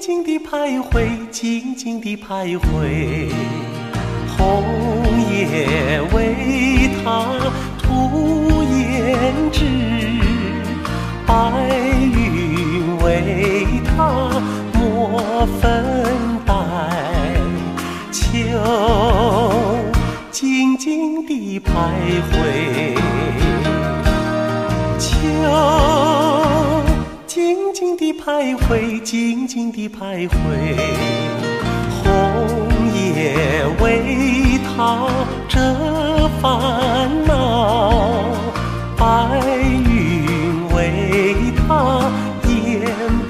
静地徘徊，静静地徘徊。红叶为他涂胭脂，白云为他抹粉黛。秋静静地徘徊，秋静静地徘徊，静静地徘徊。红叶为他遮烦恼，白云为他掩悲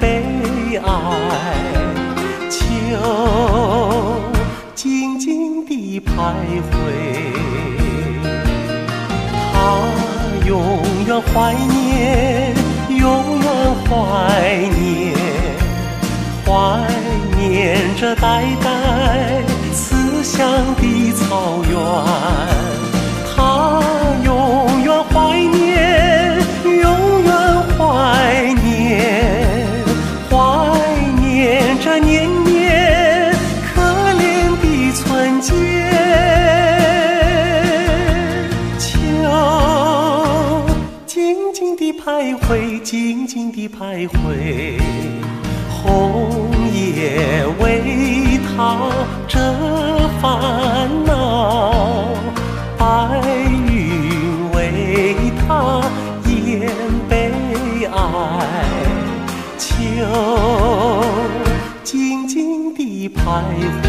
哀。秋静静地徘徊，他永远怀念，永远怀念，怀念着代代思乡的草原。他永远怀念，永远怀念，怀念着年年可怜的村间。秋静静地徘徊，静静地徘徊。红叶为他遮烦恼，白云为他掩悲哀。秋静静地徘徊。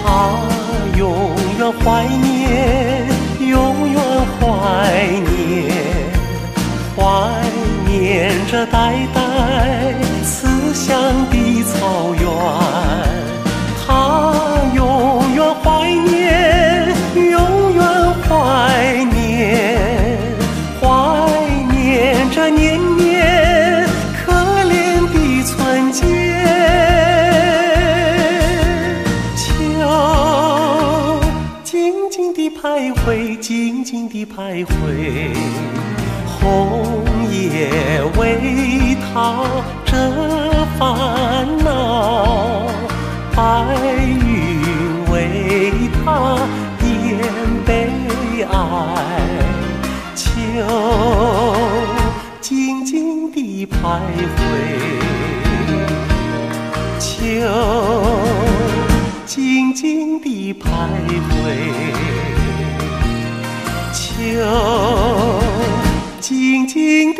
他永远怀念，永远怀念，怀念着代代思乡的草原。他永远怀念，永远怀念，怀念着年年可怜的村间。静静地徘徊，静静地徘徊。红叶为他遮烦恼，白云为他掩悲哀。秋静静地徘徊，秋静静地徘徊，秋静静